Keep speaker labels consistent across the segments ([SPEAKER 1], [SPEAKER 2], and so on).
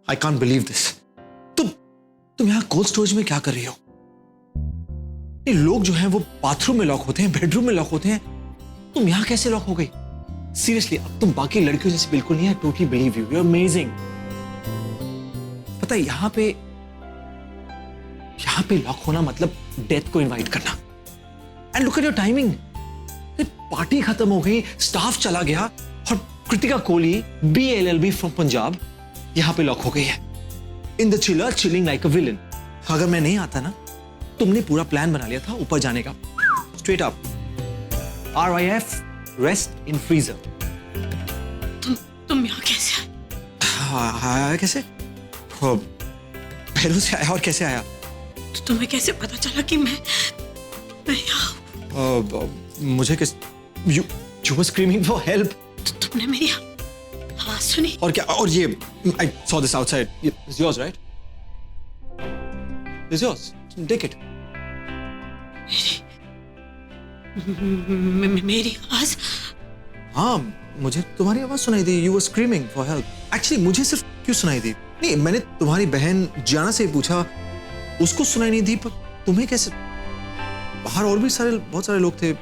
[SPEAKER 1] I can't believe this. तुम यहाँ cold storage में क्या कर रही हो? ये लोग जो हैं वो बाथरूम में लॉक होते हैं, बेडरूम में लॉक होते हैं, तुम यहाँ कैसे लॉक हो गई? सीरियसली, अब तुम बाकी लड़कियों जैसे बिल्कुल नहीं है। Totally believe you, you are amazing. पता है यहाँ पे लॉक होना मतलब डेथ को इनवाइट करना। And look at your timing, party खत्म हो गई, स्टाफ चला गया और कृतिका कोहली BLLB फ्रॉम पंजाब यहां पे लॉक हो गई है in the chiller, chilling like a villain. अगर मैं नहीं आता ना, तुमने पूरा प्लान बना लिया था ऊपर जाने का, straight up RIF, rest in freezer.
[SPEAKER 2] तुम यहाँ कैसे आए?
[SPEAKER 1] कैसे? पहलों से आया। और कैसे आया?
[SPEAKER 2] तो तुम्हें कैसे पता चला कि मैं यहाँ?
[SPEAKER 1] मुझे किस you were screaming for help.
[SPEAKER 2] तुमने मेरी आवाज सुनी?
[SPEAKER 1] और क्या? और ये I saw this outside. It's yours, right? It's yours. Take it.
[SPEAKER 2] मेरी आवाज?
[SPEAKER 1] हाँ, मुझे तुम्हारी आवाज सुनाई दी। You were screaming for help. Actually, मुझे सिर्फ क्यों सुनाई दी? नहीं, मैंने तुम्हारी बहन जियाना से पूछा, उसको सुनाई नहीं दी, पर तुम्हें कैसे? बाहर और भी बहुत सारे लोग थे,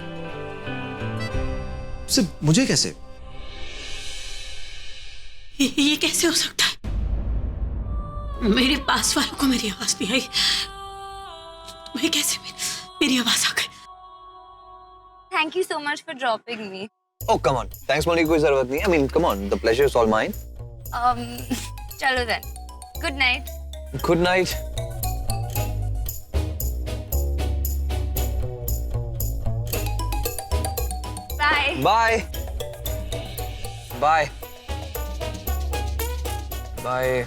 [SPEAKER 1] सिर्फ मुझे कैसे?
[SPEAKER 2] ये कैसे हो सकता है? मेरे पास वालों को मेरी आवाज नहीं आई, तुम्हें कैसे मेरी आवाज आ गई?
[SPEAKER 3] Thank you so much for dropping me.
[SPEAKER 4] Oh, come on. Thanks बोलने की कोई जरूरत नहीं है. I mean, come on. The pleasure is all mine.
[SPEAKER 3] चलो then. Good night.
[SPEAKER 4] Good night.
[SPEAKER 3] Bye.
[SPEAKER 4] Bye. Bye. Bye.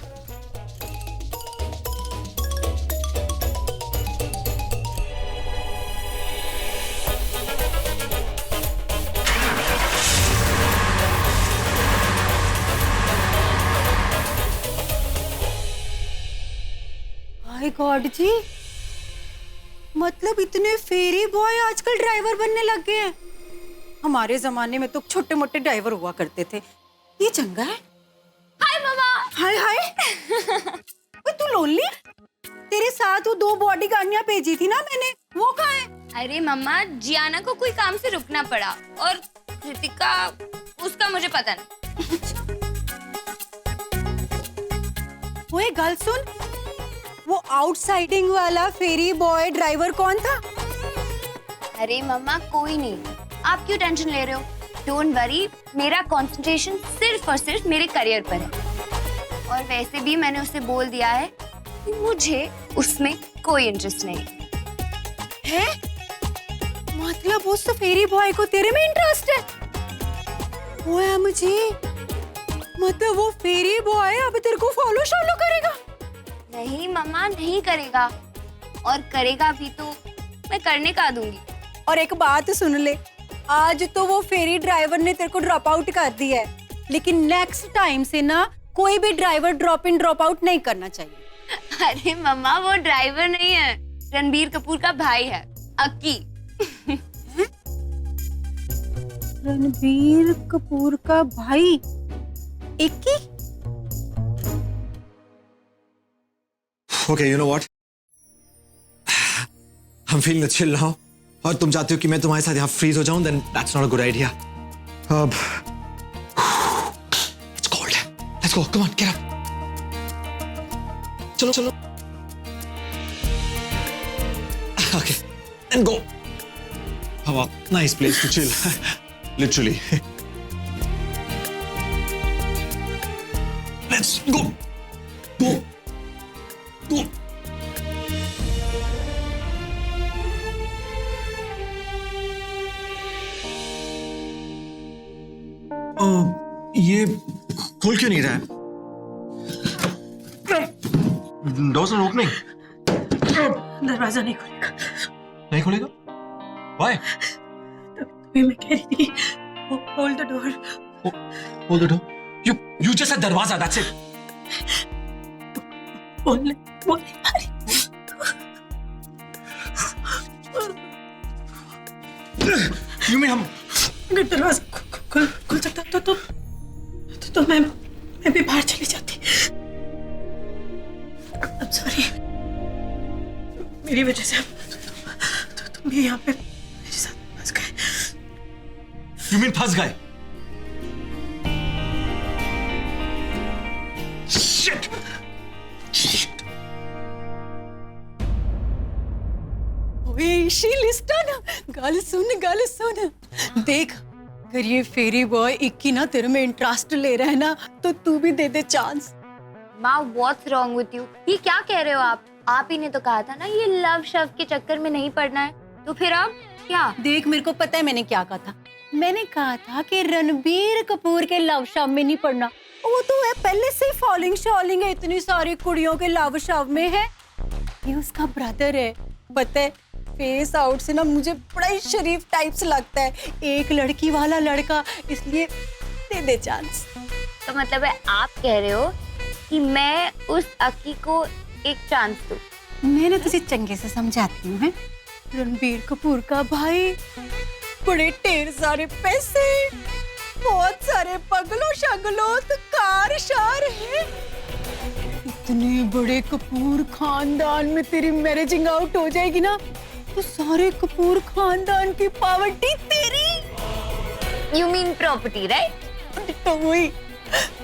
[SPEAKER 5] My God जी, मतलब इतने फेरी बॉय आजकल ड्राइवर बनने लग गए हैं। हमारे जमाने में तो छोटे मोटे ड्राइवर हुआ करते थे। ये चंगा है।
[SPEAKER 3] हाय मामा।
[SPEAKER 5] हाय हाय। ओए तू लोनली? तेरे साथ वो 2 बॉडीगार्डियां भेजी थी ना मैंने, वो कहाँ है?
[SPEAKER 3] अरे मम्मा, जियाना को कोई काम से रुकना पड़ा और कृतिका, उसका मुझे पता नहीं।
[SPEAKER 5] ओए गल सुन, वो आउटसाइडिंग वाला फेरी बॉय ड्राइवर कौन था?
[SPEAKER 3] अरे मम्मा कोई नहीं, आप क्यों टेंशन ले रहे हो? डोंट वरी, मेरा कंसंट्रेशन सिर्फ और सिर्फ मेरे करियर पर है। और वैसे भी मैंने उसे बोल दिया है कि मुझे उसमें कोई इंटरेस्ट नहीं
[SPEAKER 5] है। मतलब उस फेरी बॉय को तेरे में इंटरेस्ट है? ओए मुझे, मतलब वो फेरी बॉय अब तेरे को फॉलो शॉलो करेगा?
[SPEAKER 3] नहीं मम्मा, नहीं करेगा, और करेगा भी तो मैं करने का दूंगी।
[SPEAKER 5] और एक बात सुन ले, आज तो वो फेरी ड्राइवर ने तेरे को ड्रॉप आउट कर दिया है, लेकिन नेक्स्ट टाइम से ना कोई भी driver drop in drop out नहीं करना चाहिए।
[SPEAKER 3] अरे मम्मा, वो ड्राइवर नहीं है, रणबीर कपूर का भाई है, अक्की।
[SPEAKER 5] रणबीर कपूर का भाई इक्की?
[SPEAKER 1] Okay, you know what? I'm feeling the chill now. और तुम चाहते हो कि मैं तुम्हारे साथ यहाँ फ्रीज हो जाऊं? Then that's not a good idea. अब it's cold. Let's go. Come on, get up. चलो चलो. Okay, and go. How nice place to chill. Literally. Let's go. Go. Go. ये खोल क्यों नहीं रहा है? Doors are opening.
[SPEAKER 2] दरवाजा नहीं खुलेगा।
[SPEAKER 1] नहीं खुलेगा? Why?
[SPEAKER 2] तभी मैं कह रही थी, hold the door.
[SPEAKER 1] Hold the door. You just said दरवाजा. That's it.
[SPEAKER 2] बोल नहीं पा रही।
[SPEAKER 1] You mean हम?
[SPEAKER 2] अगर दरवाजा खुल सकता तो मैं भी बाहर चली जाती। मेरी वजह से तुम भी यहाँ पे मेरे साथ फंस गए।
[SPEAKER 1] You mean फंस गए? Shit!
[SPEAKER 5] ओए ईशी लिस्टन, गल सुन देख, अगर ये फेरी बॉय इक्की ना तेरे में इंटरेस्ट ले रहा है ना, तो तू भी दे दे चांस।
[SPEAKER 3] माँ व्हाट्स रॉन्ग विथ यू? ये क्या कह रहे हो आप ही ने तो कहा था ना ये लव शव के चक्कर में नहीं पड़ना है, तो फिर आप क्या?
[SPEAKER 5] देख मेरे को पता है मैंने क्या कहा था। मैंने कहा था कि रणबीर कपूर के लव शव में नहीं पड़ना, वो तो है पहले से फॉलिंग शॉलिंग है, इतनी सारी कुड़ियों के लव शव में है। ये उसका ब्रदर है, पता है फेस आउट से ना मुझे बड़ा ही शरीफ टाइप से लगता है, एक लड़की वाला लड़का, इसलिए दे दे चांस।
[SPEAKER 3] तो मतलब है आप कह रहे हो कि मैं उस अक्की को एक चांस दूं?
[SPEAKER 5] मैंने तुझे चंगे से समझाती हूँ। रणबीर कपूर का भाई, बड़े ढेर सारे पैसे, बहुत सारे पगलो शगलो, तो कार शार है। इतने बड़े कपूर खानदान में तेरी मैरिजिंग आउट हो जाएगी ना, तो सारे कपूर खानदान की पावर्टी तेरी।
[SPEAKER 3] You mean property, right?
[SPEAKER 5] तो वही,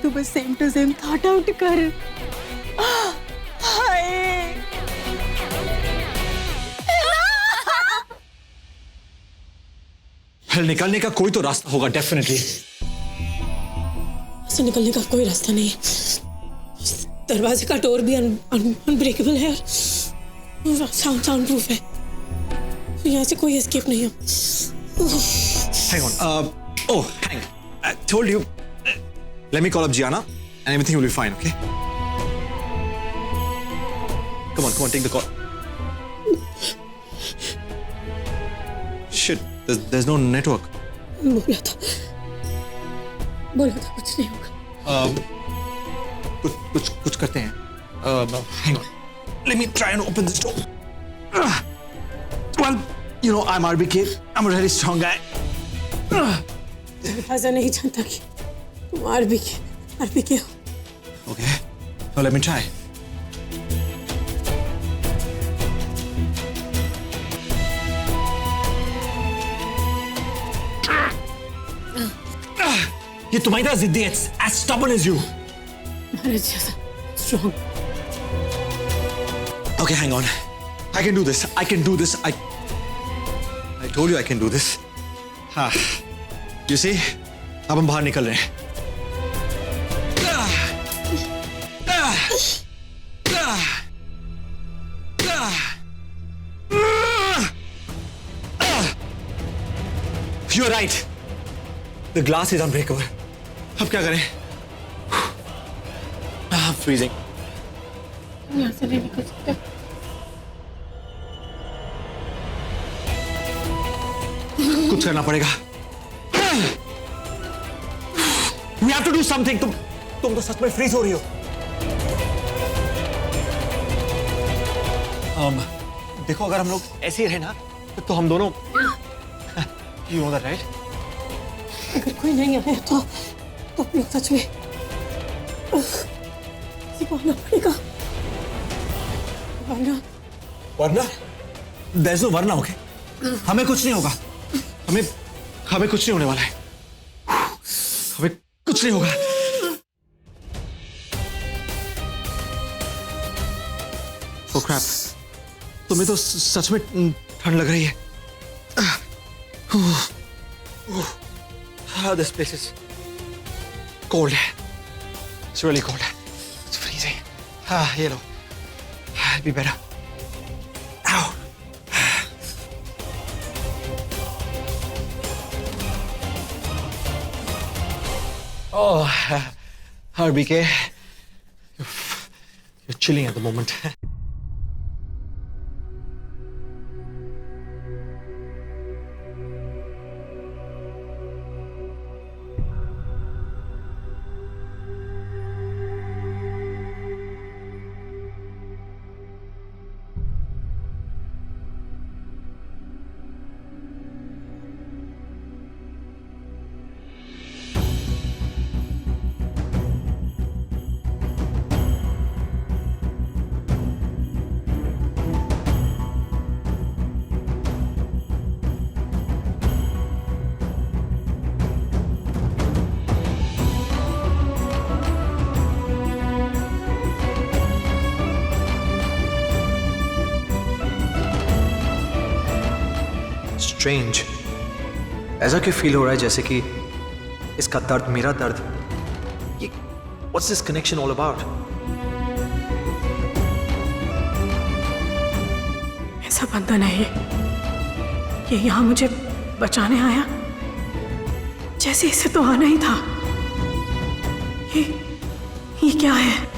[SPEAKER 5] तू बस same to same thought out कर। हाय
[SPEAKER 1] निकलने का कोई तो रास्ता होगा, डेफिनेटली।
[SPEAKER 2] से निकलने का कोई रास्ता नहीं है। दरवाजे का डोर भी अनब्रेकेबल है और साउंड प्रूफ है, तो यहाँ से कोई एस्केप नहीं है।
[SPEAKER 1] Hang on. Oh, hang. I told you. Let me call up Gianna, and everything will be fine. Okay? Come on, take the call. Shit, there's no network.
[SPEAKER 2] बोला था कुछ नहीं होगा।
[SPEAKER 1] कुछ करते हैं। Hang on. Let me try and open this door. Well, you know, I'm RBK. I'm a really strong guy.
[SPEAKER 2] ऐसा नहीं जानता कि तुम RBK हो।
[SPEAKER 1] Okay. Now let me try. ये तुम्हारी तरह जिद्दी है, as stubborn as you.
[SPEAKER 2] तुम्हारे जैसा strong।
[SPEAKER 1] Okay, hang on. I can do this. I told you I can do this. हाँ. You see? अब हम बाहर निकल रहे हैं. You're right. The glass is unbreakable. अब क्या करें? I'm freezing.
[SPEAKER 2] तुम यहाँ से नहीं निकल सकते।
[SPEAKER 1] कुछ करना पड़ेगा। We have to do something. तुम तो सच में फ्रीज हो रही हो। देखो अगर हम लोग ऐसे ही रहे ना, तो हम दोनों You know that, right?
[SPEAKER 2] अगर कोई नहीं आया तो हम लोग सच में किसी को आना पड़ेगा।
[SPEAKER 1] वरना? There's no वरना, okay? हमें कुछ नहीं होगा। हमें कुछ नहीं होने वाला है। हमें कुछ नहीं होगा। Oh crap! तुम्हें तो सच में ठंड लग रही है। This place is cold. It's really cold. It's freezing. ये लो. It'll be better. Ow. Oh, RBK, you're chilling at the moment.
[SPEAKER 6] Strange, ऐसा क्यों फील हो रहा है जैसे कि इसका दर्द मेरा दर्द? ये what's this connection all about?
[SPEAKER 2] ऐसा बंधन है ये यहाँ मुझे बचाने आया, जैसे इसे तो आना ही था। ये क्या है?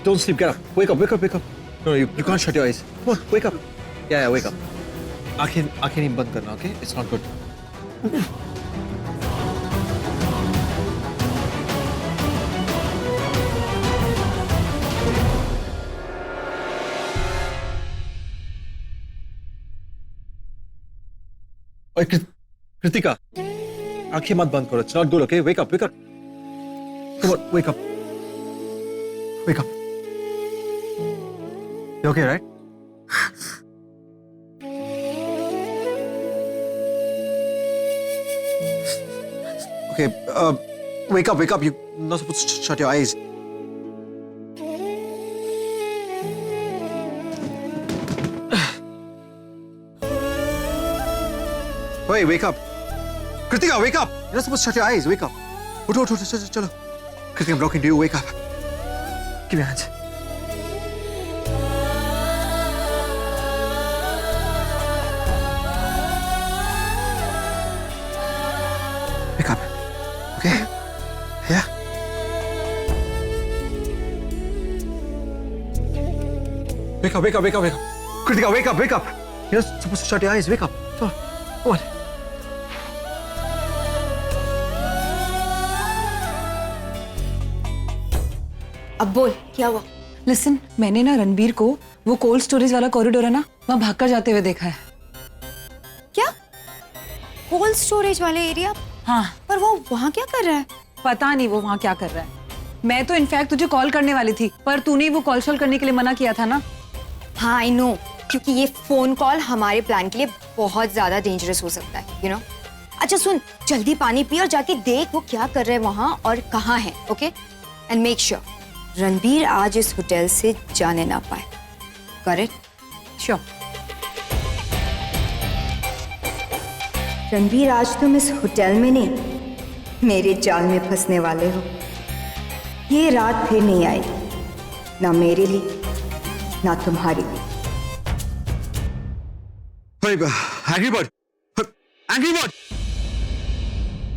[SPEAKER 1] Don't sleep. Get up. Wake up. No, you can't shut your eyes. Come on, wake up. Yeah, wake up. आंखें नहीं बंद करना, okay? It's not good. ओए कृतिका, आंखें मत बंद करो. It's not good, okay? Wake up. Come on, wake up. You okay, right? Okay, wake up. You're not supposed to shut your eyes. Hey, wake up. Kritika, wake up. You're not supposed to shut your eyes. Wake up. Chalo. Kritika, I'm talking to you. Wake up. Give me your hands. Wake up. Okay? Yeah? Wake up. Kritika, wake up. You're not supposed to shut your eyes. Wake up. Come on.
[SPEAKER 5] अब बोल, क्या हुआ?
[SPEAKER 7] Listen, मैंने ना रणबीर को वो cold storage वाला corridor है ना, वहाँ भागकर जाते हुए देखा है।
[SPEAKER 5] क्या? कोल्ड स्टोरेज वाले एरिया?
[SPEAKER 7] हाँ।
[SPEAKER 5] पर वो वहाँ क्या कर रहा है?
[SPEAKER 7] पता नहीं वो वहाँ क्या कर रहा है। मैं तो इनफैक्ट तुझे कॉल करने वाली थी, पर तूने वो कॉल शॉल करने के लिए मना किया था ना।
[SPEAKER 5] हाँ, आई नो, क्योंकि ये फोन कॉल हमारे प्लान के लिए बहुत ज्यादा डेंजरस हो सकता है, यू नो। अच्छा सुन, जल्दी पानी पी और जाके देख वो क्या कर रहे हैं वहाँ और कहाँ है, okay? And make sure Ranbir आज इस होटल से जाने ना पाए। करेक्ट?
[SPEAKER 7] श्योर।
[SPEAKER 5] रणबीर, आज तुम इस होटल में नहीं, मेरे जाल में फंसने वाले हो। ये रात फिर नहीं आएगी, ना मेरे लिए ना तुम्हारे लिए।
[SPEAKER 1] Angry bird!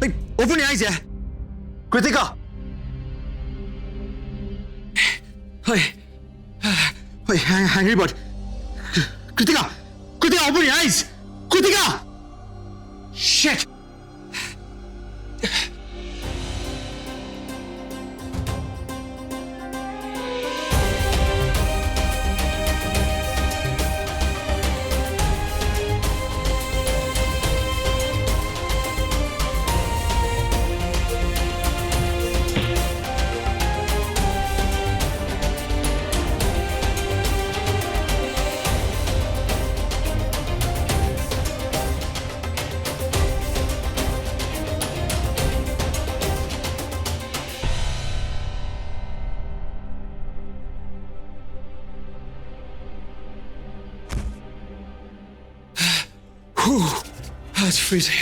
[SPEAKER 1] Hey, open your eyes, yeah. Kritika! Hey, Angry bird! Kritika, open your eyes! Kritika! Shit! That's freezing.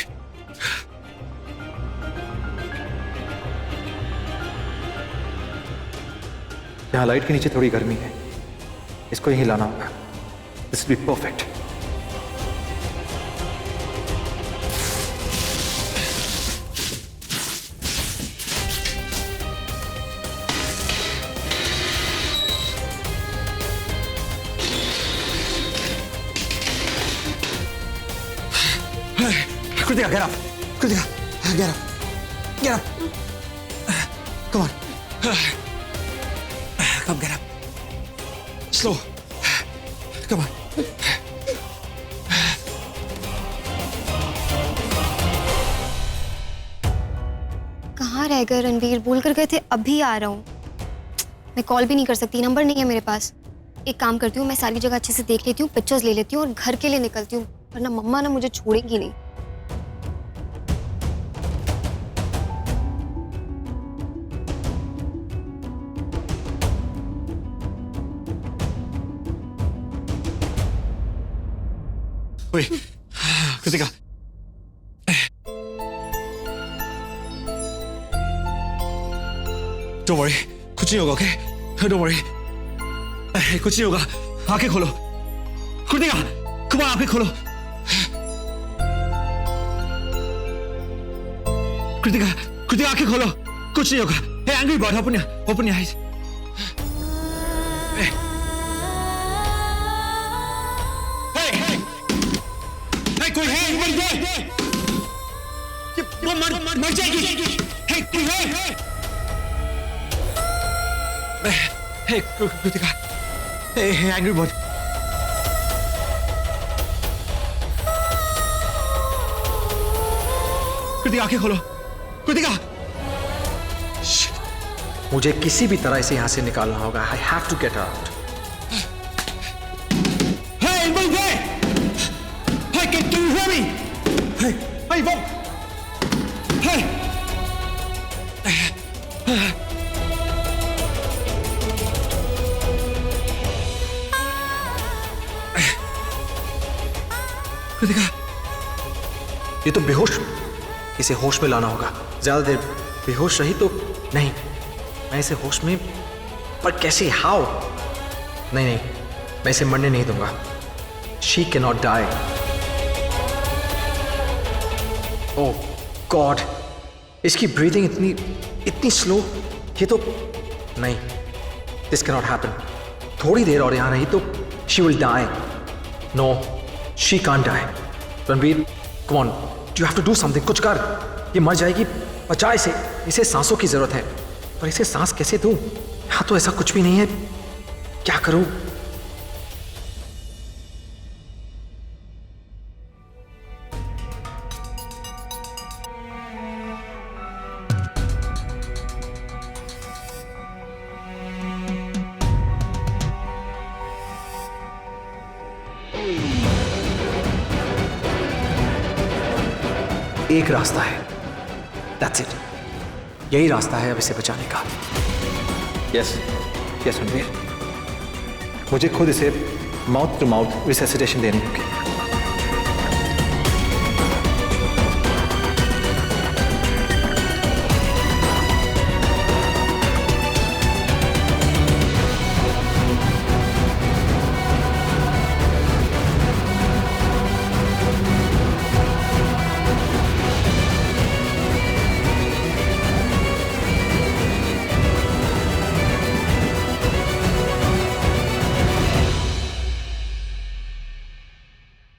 [SPEAKER 6] यहाँ लाइट के नीचे थोड़ी गर्मी है, इसको यहीं लाना होगा। This will be perfect.
[SPEAKER 1] Kritika, get up. Kritika, get up. Get up. Come on. Come, get up. Slow. Come on.
[SPEAKER 3] कहाँ रह गए रणवीर? बोल कर गए थे अभी आ रहा हूँ। मैं कॉल भी नहीं कर सकती, नंबर नहीं है मेरे पास। एक काम करती हूँ, मैं सारी जगह अच्छे से देख लेती हूँ, पिक्चर्स ले लेती हूँ और घर के लिए निकलती हूँ, वरना मम्मा ना मुझे छोड़ेगी नहीं।
[SPEAKER 1] Wait, Kritika. Don't worry, कुछ नहीं होगा, okay? Don't worry. कुछ नहीं होगा, आंखें खोलो। कृतिका, come on, आंखें खोलो। कृतिका, कृतिका, आंखें खोलो, कुछ नहीं होगा। Hey, angry bird, open your eyes. Hey. कोई है मर जाए, वो मर जाएगी। हे कोई है? हे कृतिका, हे एंग्री बर्ड। कृतिका, आंखें खोलो। कृतिका,
[SPEAKER 6] मुझे किसी भी तरह इसे यहाँ से निकालना होगा। I have to get her out.
[SPEAKER 1] Hey, anybody there? Hey, can you hear me? Hey, hey, Bob. Hey. Kritika,
[SPEAKER 6] ये तो बेहोश, इसे होश में लाना होगा। ज्यादा देर बेहोश रही तो नहीं, मैं इसे होश में, पर कैसे, हाउ? नहीं, मैं इसे मरने नहीं दूंगा। She cannot die. Oh God, इसकी ब्रीदिंग इतनी स्लो, ये तो नहीं, this cannot happen. थोड़ी देर और यहाँ रही तो she will die. No, she can't die. Ranveer, come on, you have to do something. कुछ कर, ये मर जाएगी, बचा इसे सांसों की जरूरत है, पर इसे सांस कैसे दूं? यहाँ तो ऐसा कुछ भी नहीं है, क्या करूं? एक रास्ता है, That's it. यही रास्ता है अब इसे बचाने का।
[SPEAKER 4] यस रणवीर, मुझे खुद इसे माउथ टू माउथ रिसैसिटेशन देनी होगी।